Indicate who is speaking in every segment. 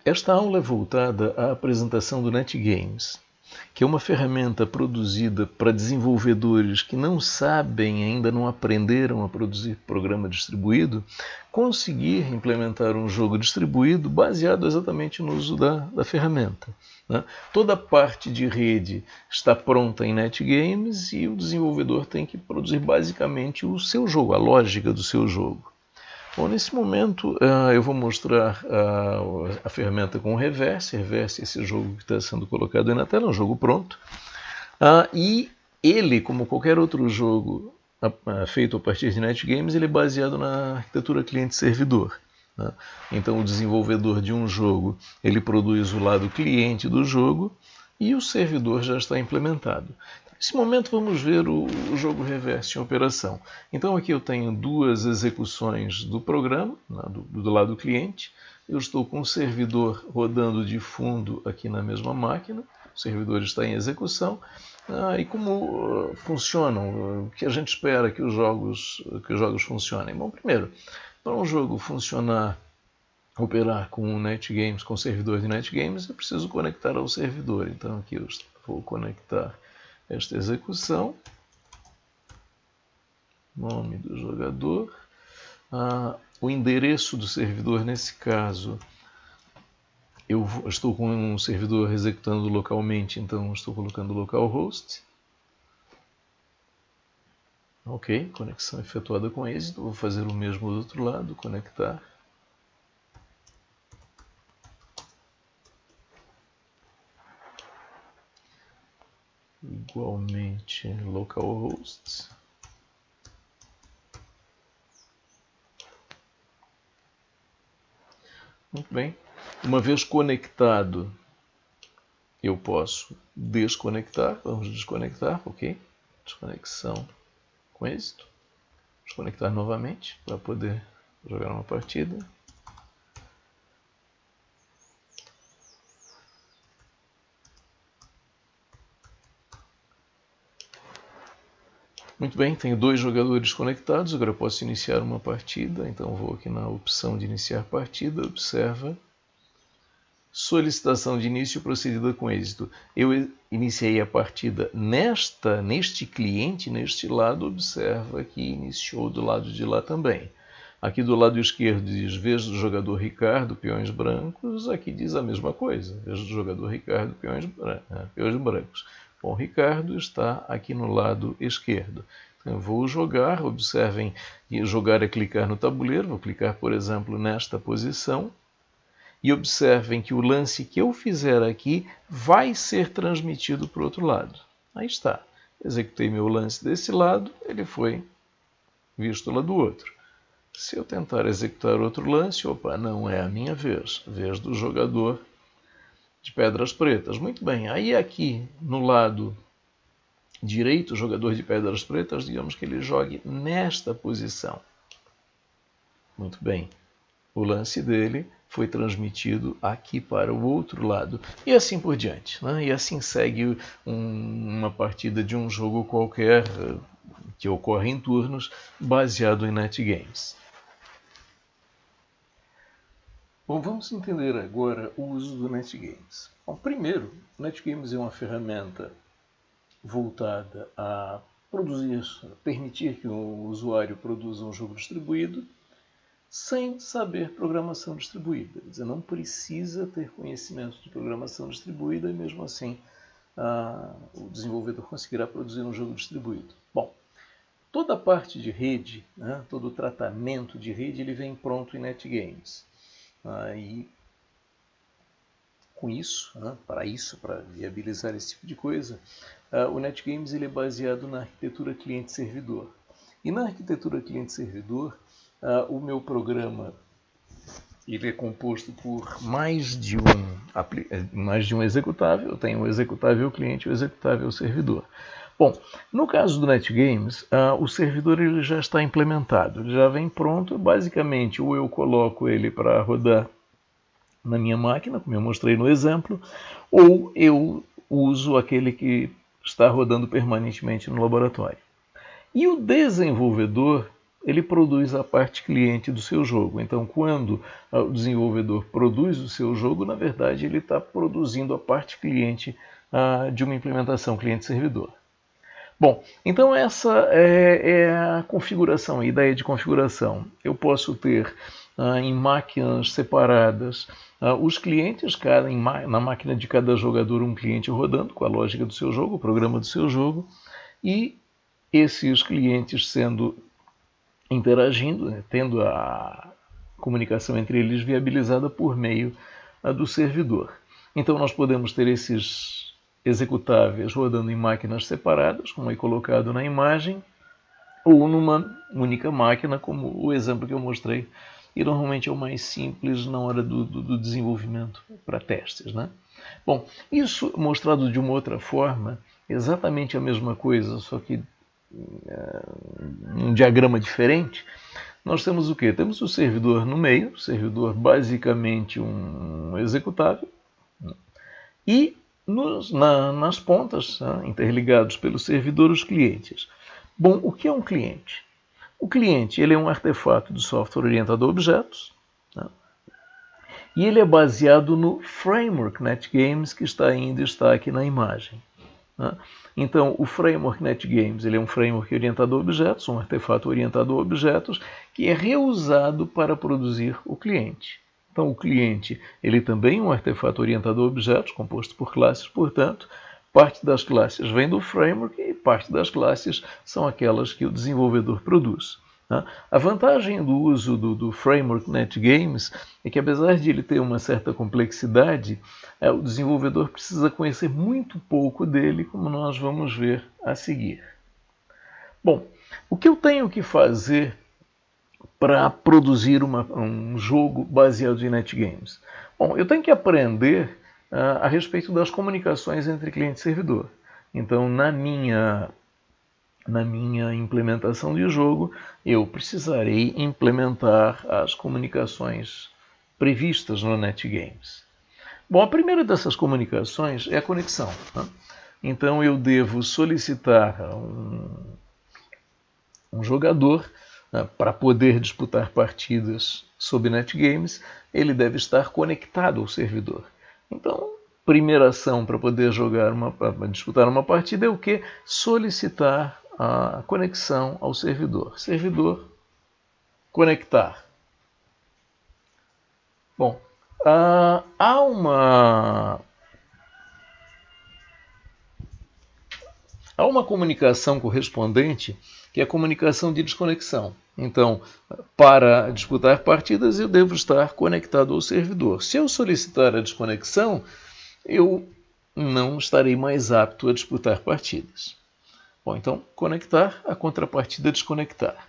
Speaker 1: Esta aula é voltada à apresentação do NetGames, que é uma ferramenta produzida para desenvolvedores que não sabem, ainda não aprenderam a produzir programa distribuído, conseguir implementar um jogo distribuído baseado exatamente no uso da ferramenta. Toda a parte de rede está pronta em NetGames e o desenvolvedor tem que produzir basicamente o seu jogo, a lógica do seu jogo. Bom, nesse momento eu vou mostrar a ferramenta com o Reverse. Reverse é esse jogo que está sendo colocado aí na tela, um jogo pronto. E ele, como qualquer outro jogo feito a partir de NetGames, ele é baseado na arquitetura cliente-servidor. Então o desenvolvedor de um jogo, ele produz o lado cliente do jogo e o servidor já está implementado. Nesse momento vamos ver o jogo Reverse em operação. Então aqui eu tenho duas execuções do programa, do lado cliente. Eu estou com o servidor rodando de fundo aqui na mesma máquina. O servidor está em execução. E como funcionam? O que a gente espera que os jogos funcionem? Bom, primeiro, para um jogo funcionar, operar com o NetGames, com o servidor de NetGames, eu preciso conectar ao servidor. Então aqui eu vou conectar esta execução, nome do jogador, o endereço do servidor, nesse caso, eu estou com um servidor executando localmente, então estou colocando localhost. Ok, conexão efetuada com êxito, vou fazer o mesmo do outro lado, conectar. Igualmente localhost. Muito bem. Uma vez conectado, eu posso desconectar. Vamos desconectar, ok? Desconexão com êxito. Desconectar novamente para poder jogar uma partida. Muito bem, tenho dois jogadores conectados, agora eu posso iniciar uma partida, então vou aqui na opção de iniciar partida, observa, solicitação de início procedida com êxito. Eu iniciei a partida neste cliente, neste lado, observa que iniciou do lado de lá também. Aqui do lado esquerdo diz vez do jogador Ricardo, peões brancos, aqui diz a mesma coisa, vez do jogador Ricardo, peões brancos. Bom, Ricardo está aqui no lado esquerdo. Então, eu vou jogar, observem que jogar é clicar no tabuleiro, vou clicar, por exemplo, nesta posição, e observem que o lance que eu fizer aqui vai ser transmitido para o outro lado. Aí está. Executei meu lance desse lado, ele foi visto lá do outro. Se eu tentar executar outro lance, opa, não é a minha vez, vez do jogador de pedras pretas. Muito bem, aí aqui no lado direito, o jogador de pedras pretas, digamos que ele jogue nesta posição. Muito bem, o lance dele foi transmitido aqui para o outro lado. E assim por diante. E assim segue uma partida de um jogo qualquer que ocorre em turnos, baseado em NetGames. Bom, vamos entender agora o uso do NetGames. Bom, primeiro, o NetGames é uma ferramenta voltada a permitir que o usuário produza um jogo distribuído sem saber programação distribuída. Quer dizer, não precisa ter conhecimento de programação distribuída e mesmo assim o desenvolvedor conseguirá produzir um jogo distribuído. Bom, toda a parte de rede, todo o tratamento de rede, ele vem pronto em NetGames. E com isso, para viabilizar esse tipo de coisa, o NetGames ele é baseado na arquitetura cliente-servidor. E na arquitetura cliente-servidor, o meu programa ele é composto por mais de um executável. Eu tenho o executável cliente e o executável servidor. Bom, no caso do NetGames, o servidor ele já está implementado, ele já vem pronto. Basicamente, ou eu coloco ele para rodar na minha máquina, como eu mostrei no exemplo, ou eu uso aquele que está rodando permanentemente no laboratório. E o desenvolvedor, ele produz a parte cliente do seu jogo. Então, quando o desenvolvedor produz o seu jogo, na verdade, ele está produzindo a parte cliente de uma implementação cliente-servidor. Bom, então essa é a configuração, a ideia de configuração. Eu posso ter em máquinas separadas os clientes, na máquina de cada jogador um cliente rodando com a lógica do seu jogo, o programa do seu jogo, e esses clientes interagindo, né, tendo a comunicação entre eles viabilizada por meio do servidor. Então nós podemos ter esses executáveis rodando em máquinas separadas, como é colocado na imagem, ou numa única máquina, como o exemplo que eu mostrei, e normalmente é o mais simples na hora do desenvolvimento para testes, né? Bom, isso mostrado de uma outra forma, exatamente a mesma coisa, só que um diagrama diferente. Nós temos o quê? Temos o servidor no meio, o servidor basicamente um executável, e nas pontas, interligados pelo servidor, os clientes. Bom, o que é um cliente? O cliente ele é um artefato de software orientado a objetos, né? E ele é baseado no framework NetGames que está em destaque na imagem, né? Então, o framework NetGames ele é um framework orientado a objetos, um artefato orientado a objetos, que é reusado para produzir o cliente. Então, o cliente ele também é um artefato orientado a objetos, composto por classes, portanto, parte das classes vem do framework e parte das classes são aquelas que o desenvolvedor produz. A vantagem do uso do framework NetGames é que, apesar de ele ter uma certa complexidade, o desenvolvedor precisa conhecer muito pouco dele, como nós vamos ver a seguir. Bom, o que eu tenho que fazer para produzir um jogo baseado em NetGames? Bom, eu tenho que aprender a respeito das comunicações entre cliente e servidor. Então, na minha implementação de jogo, eu precisarei implementar as comunicações previstas no NetGames. Bom, a primeira dessas comunicações é a conexão, né? Então, eu devo solicitar um jogador para poder disputar partidas sob NetGames, ele deve estar conectado ao servidor. Então, primeira ação para poder disputar uma partida é o quê? Solicitar a conexão ao servidor. Servidor, conectar. Bom, há uma comunicação correspondente, que é a comunicação de desconexão. Então, para disputar partidas, eu devo estar conectado ao servidor. Se eu solicitar a desconexão, eu não estarei mais apto a disputar partidas. Bom, então, conectar, a contrapartida desconectar.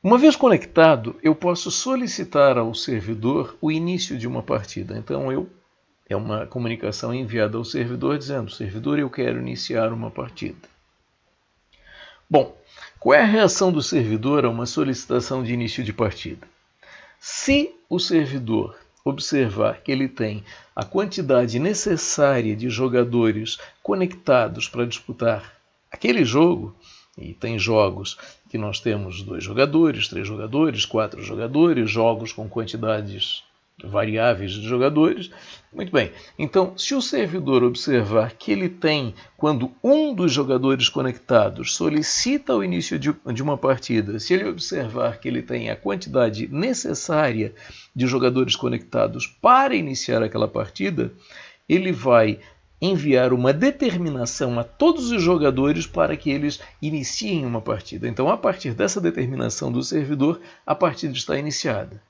Speaker 1: Uma vez conectado, eu posso solicitar ao servidor o início de uma partida. Então, é uma comunicação enviada ao servidor dizendo: servidor, eu quero iniciar uma partida. Bom, qual é a reação do servidor a uma solicitação de início de partida? Se o servidor observar que ele tem a quantidade necessária de jogadores conectados para disputar aquele jogo, e tem jogos que nós temos 2 jogadores, 3 jogadores, 4 jogadores, jogos com quantidades variáveis de jogadores. Muito bem, então se o servidor observar que ele tem, quando um dos jogadores conectados solicita o início de uma partida, se ele observar que ele tem a quantidade necessária de jogadores conectados para iniciar aquela partida, ele vai enviar uma determinação a todos os jogadores para que eles iniciem uma partida. Então, a partir dessa determinação do servidor, a partida está iniciada.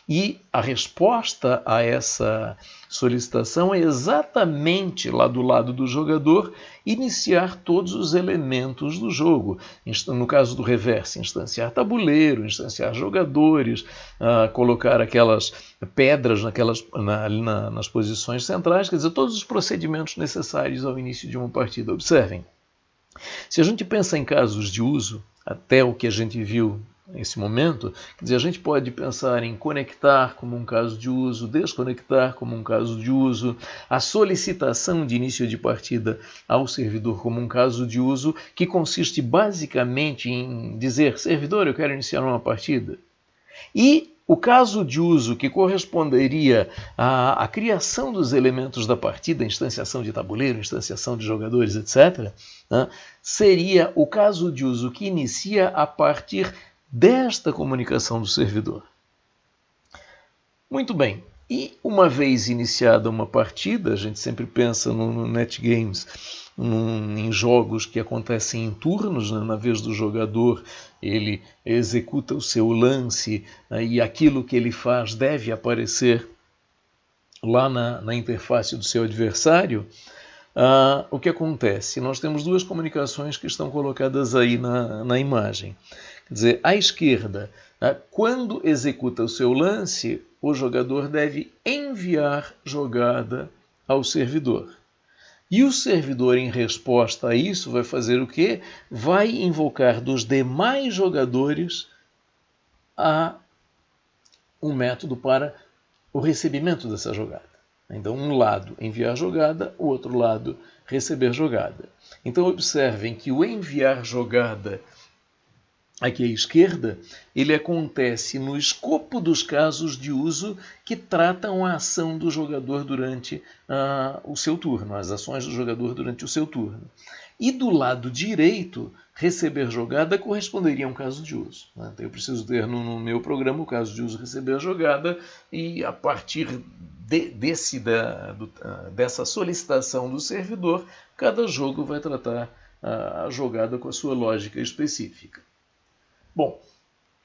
Speaker 1: E a resposta a essa solicitação é exatamente lá do lado do jogador iniciar todos os elementos do jogo. No caso do reverse, instanciar tabuleiro, instanciar jogadores, colocar aquelas pedras nas posições centrais, quer dizer, todos os procedimentos necessários ao início de uma partida. Observem, se a gente pensa em casos de uso, até o que a gente viu nesse momento, quer dizer, a gente pode pensar em conectar como um caso de uso, desconectar como um caso de uso, a solicitação de início de partida ao servidor como um caso de uso, que consiste basicamente em dizer, servidor, eu quero iniciar uma partida. E o caso de uso que corresponderia à criação dos elementos da partida, instanciação de tabuleiro, instanciação de jogadores, etc., né, seria o caso de uso que inicia a partir desta comunicação do servidor. Muito bem. E uma vez iniciada uma partida, a gente sempre pensa no NetGames, em jogos que acontecem em turnos, né? Na vez do jogador, ele executa o seu lance, né? E aquilo que ele faz deve aparecer lá na interface do seu adversário. O que acontece? Nós temos duas comunicações que estão colocadas aí na imagem. Quer dizer, à esquerda, quando executa o seu lance, o jogador deve enviar jogada ao servidor. E o servidor, em resposta a isso, vai fazer o quê? Vai invocar dos demais jogadores um método para o recebimento dessa jogada. Então, um lado enviar jogada, o outro lado receber jogada. Então, observem que o enviar jogada aqui à esquerda, ele acontece no escopo dos casos de uso que tratam a ação do jogador durante o seu turno, as ações do jogador durante o seu turno. E do lado direito, receber jogada corresponderia a um caso de uso. Né? Então eu preciso ter no meu programa o caso de uso receber jogada e a partir dessa solicitação do servidor, cada jogo vai tratar a jogada com a sua lógica específica. Bom,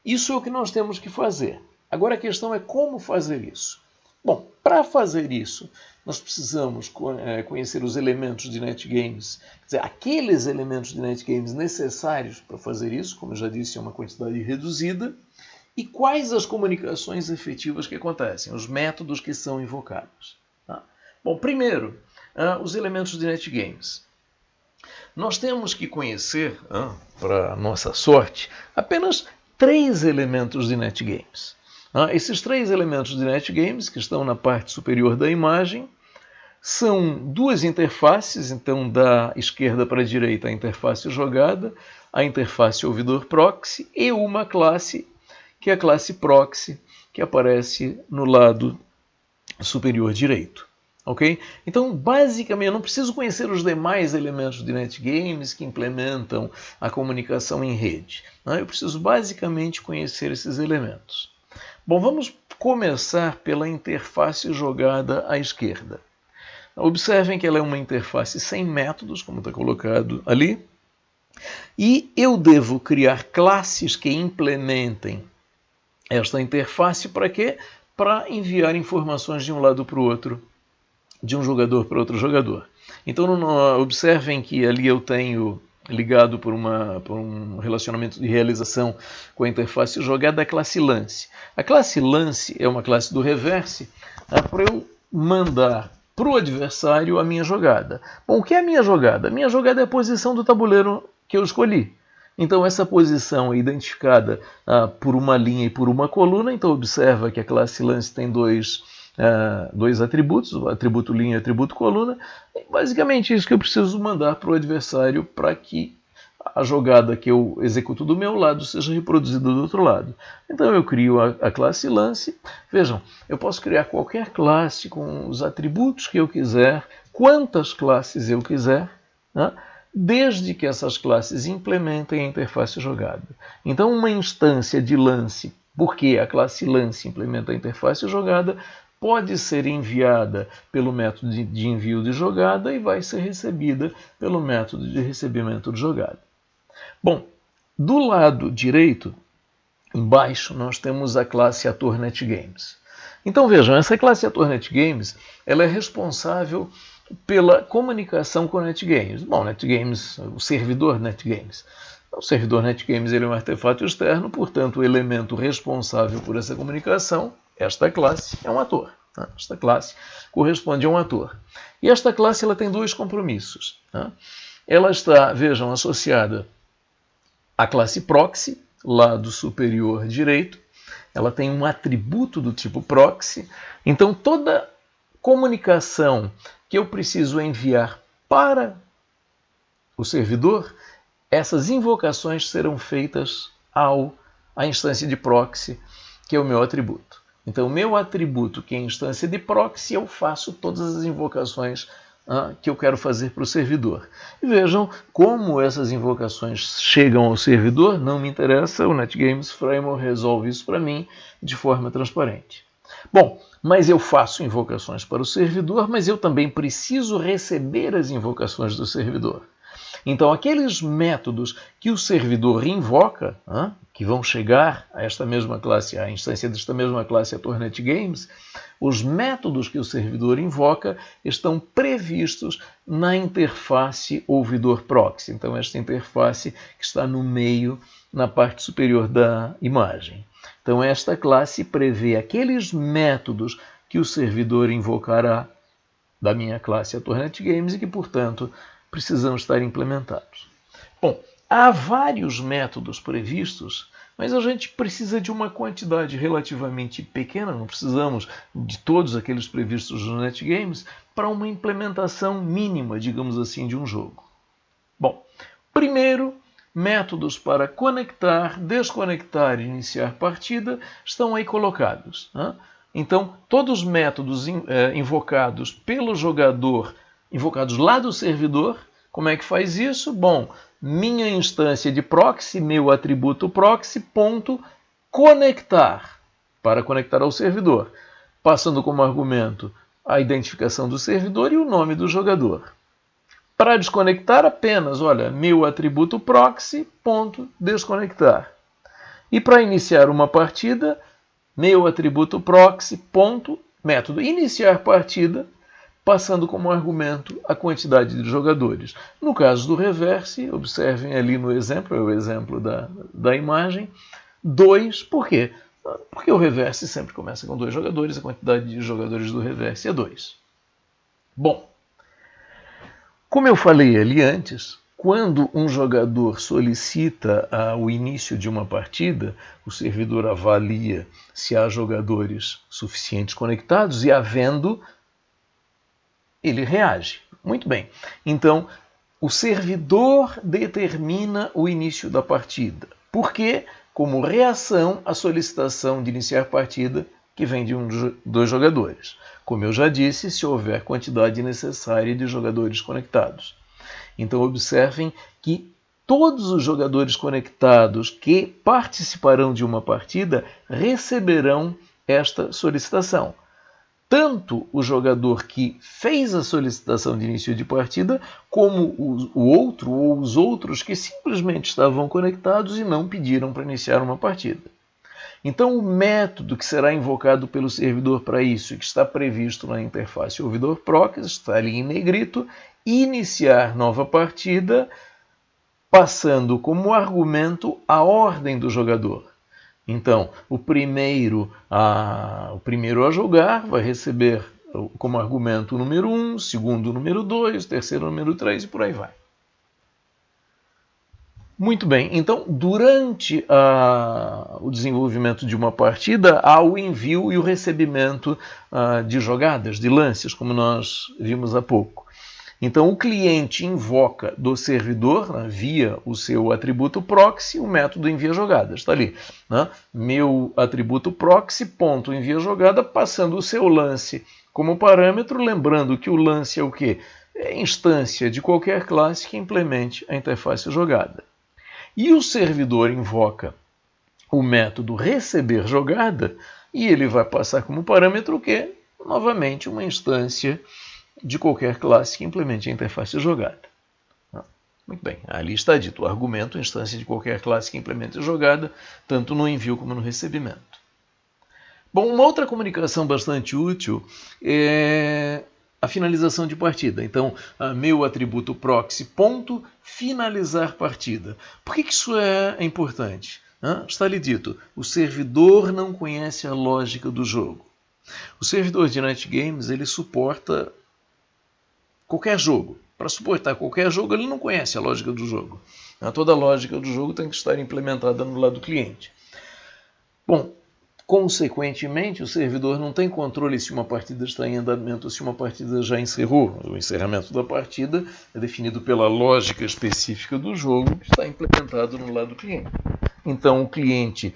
Speaker 1: isso é o que nós temos que fazer. Agora a questão é como fazer isso. Bom, para fazer isso, nós precisamos conhecer os elementos de NetGames, quer dizer, aqueles elementos de NetGames necessários para fazer isso, como eu já disse, é uma quantidade reduzida, e quais as comunicações efetivas que acontecem, os métodos que são invocados. Tá? Bom, primeiro, os elementos de NetGames. Nós temos que conhecer, para nossa sorte, apenas 3 elementos de NetGames. Esses 3 elementos de NetGames, que estão na parte superior da imagem, são 2 interfaces, então da esquerda para a direita a interface jogada, a interface ouvidor proxy e uma classe, que é a classe proxy, que aparece no lado superior direito. Okay? Então, basicamente, eu não preciso conhecer os demais elementos de NetGames que implementam a comunicação em rede. Eu preciso basicamente conhecer esses elementos. Bom, vamos começar pela interface jogada à esquerda. Observem que ela é uma interface sem métodos, como está colocado ali. E eu devo criar classes que implementem esta interface para quê? Para enviar informações de um lado para o outro, de um jogador para outro jogador. Então, observem que ali eu tenho ligado por um relacionamento de realização com a interface jogada a classe lance. A classe lance é uma classe do reverse para eu mandar para o adversário a minha jogada. Bom, o que é a minha jogada? A minha jogada é a posição do tabuleiro que eu escolhi. Então essa posição é identificada por uma linha e por uma coluna. Então observa que a classe lance tem dois atributos, o atributo linha e o atributo coluna. É basicamente isso que eu preciso mandar para o adversário para que a jogada que eu executo do meu lado seja reproduzida do outro lado. Então eu crio a classe lance. Vejam, eu posso criar qualquer classe com os atributos que eu quiser, quantas classes eu quiser, né? Desde que essas classes implementem a interface jogada. Então uma instância de lance, porque a classe lance implementa a interface jogada, pode ser enviada pelo método de envio de jogada e vai ser recebida pelo método de recebimento de jogada. Bom, do lado direito, embaixo, nós temos a classe ator NetGames. Então vejam, essa classe ator NetGames, ela é responsável pela comunicação com NetGames. Bom, NetGames, o servidor NetGames. O servidor NetGames ele é um artefato externo, portanto o elemento responsável por essa comunicação, esta classe, é um ator. Tá? Esta classe corresponde a um ator. E esta classe ela tem 2 compromissos. Tá? Ela está, vejam, associada à classe proxy, lado superior direito, ela tem um atributo do tipo proxy. Então, toda comunicação que eu preciso enviar para o servidor, essas invocações serão feitas à instância de proxy, que é o meu atributo. Então, o meu atributo, que é a instância de proxy, eu faço todas as invocações que eu quero fazer para o servidor. E vejam como essas invocações chegam ao servidor, não me interessa, o NetGames Framework resolve isso para mim de forma transparente. Bom, mas eu faço invocações para o servidor, mas eu também preciso receber as invocações do servidor. Então, aqueles métodos que o servidor invoca, que vão chegar a esta mesma classe, à instância desta mesma classe, a Tornet Games, os métodos que o servidor invoca estão previstos na interface ouvidor proxy. Então, esta interface que está no meio, na parte superior da imagem. Então, esta classe prevê aqueles métodos que o servidor invocará da minha classe, a Tornet Games, e que, portanto, precisam estar implementados. Bom, há vários métodos previstos, mas a gente precisa de uma quantidade relativamente pequena, não precisamos de todos aqueles previstos no NetGames, para uma implementação mínima, digamos assim, de um jogo. Bom, primeiro, métodos para conectar, desconectar e iniciar partida estão aí colocados. Então, todos os métodos invocados pelo jogador, invocados lá do servidor, como é que faz isso? Bom, minha instância de proxy, meu atributo proxy, ponto, conectar, para conectar ao servidor, passando como argumento a identificação do servidor e o nome do jogador. Para desconectar apenas, olha, meu atributo proxy, ponto, desconectar. E para iniciar uma partida, meu atributo proxy, ponto, método iniciar partida, passando como argumento a quantidade de jogadores. No caso do reverse, observem ali no exemplo, é o exemplo da imagem, 2, por quê? Porque o reverse sempre começa com 2 jogadores, a quantidade de jogadores do reverse é 2. Bom, como eu falei ali antes, quando um jogador solicita o início de uma partida, o servidor avalia se há jogadores suficientes conectados e, havendo, ele reage. Muito bem. Então, o servidor determina o início da partida. Por quê? Como reação à solicitação de iniciar partida que vem de dos jogadores. Como eu já disse, se houver quantidade necessária de jogadores conectados. Então, observem que todos os jogadores conectados que participarão de uma partida receberão esta solicitação. Tanto o jogador que fez a solicitação de início de partida, como o outro ou os outros que simplesmente estavam conectados e não pediram para iniciar uma partida. Então, o método que será invocado pelo servidor para isso, e que está previsto na interface ouvidor proxy, está ali em negrito, iniciar nova partida, passando como argumento a ordem do jogador. Então, o primeiro a jogar vai receber como argumento o número 1, o segundo o número 2, o terceiro o número 3 e por aí vai. Muito bem, então durante o desenvolvimento de uma partida há o envio e o recebimento de jogadas, de lances, como nós vimos há pouco. Então o cliente invoca do servidor, via o seu atributo proxy, o método envia jogadas. Está ali, meu atributo proxy, ponto, envia jogada, passando o seu lance como parâmetro, lembrando que o lance é o quê? É instância de qualquer classe que implemente a interface jogada. E o servidor invoca o método receber jogada e ele vai passar como parâmetro o quê? Novamente, uma instância de qualquer classe que implemente a interface jogada. Muito bem, ali está dito o argumento, instância de qualquer classe que implemente a jogada, tanto no envio como no recebimento. Bom, uma outra comunicação bastante útil é a finalização de partida. Então, meu atributo proxy, ponto, finalizar partida. Por que isso é importante? Está ali dito, o servidor não conhece a lógica do jogo. O servidor de NetGames, ele suporta qualquer jogo. para suportar qualquer jogo, ele não conhece a lógica do jogo. Toda a lógica do jogo tem que estar implementada no lado do cliente. Bom, consequentemente, o servidor não tem controle se uma partida está em andamento ou se uma partida já encerrou. O encerramento da partida é definido pela lógica específica do jogo que está implementado no lado do cliente. Então, o cliente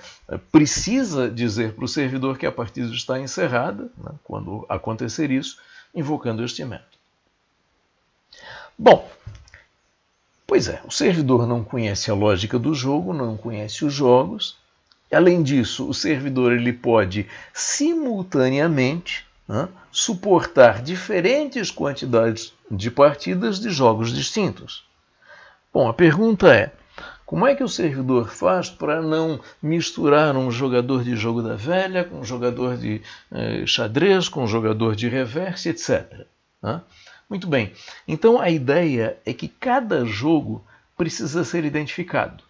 Speaker 1: precisa dizer para o servidor que a partida está encerrada, quando acontecer isso, invocando este método. Bom, pois é, o servidor não conhece a lógica do jogo, não conhece os jogos. Além disso, o servidor ele pode simultaneamente suportar diferentes quantidades de partidas de jogos distintos. Bom, a pergunta é, como é que o servidor faz para não misturar um jogador de jogo da velha com um jogador de xadrez, com um jogador de reverse, etc. Muito bem, então a ideia é que cada jogo precisa ser identificado.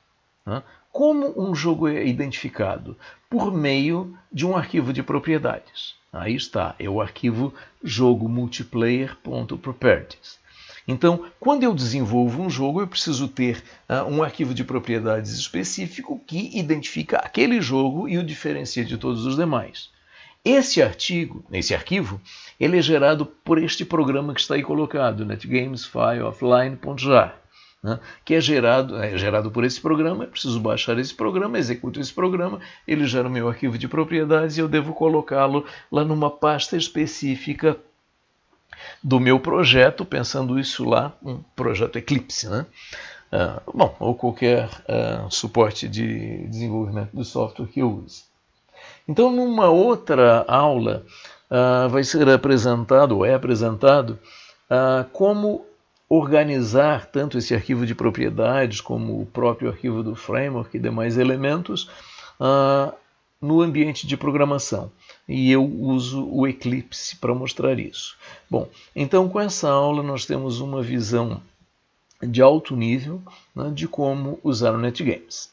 Speaker 1: Como um jogo é identificado? Por meio de um arquivo de propriedades. Aí está, é o arquivo jogo multiplayer.properties. Então, quando eu desenvolvo um jogo, eu preciso ter um arquivo de propriedades específico que identifica aquele jogo e o diferencia de todos os demais. Esse arquivo, ele é gerado por este programa que está aí colocado, netgamesfileoffline.jar, que é gerado por esse programa. Eu preciso baixar esse programa, executo esse programa, ele gera o meu arquivo de propriedades e eu devo colocá-lo lá numa pasta específica do meu projeto, pensando isso lá, um projeto Eclipse, ou qualquer suporte de desenvolvimento de software que eu use. Então, numa outra aula, vai ser apresentado, ou é apresentado, como organizar tanto esse arquivo de propriedades como o próprio arquivo do framework e demais elementos no ambiente de programação. E eu uso o Eclipse para mostrar isso. Bom, então com essa aula nós temos uma visão de alto nível de como usar o NetGames.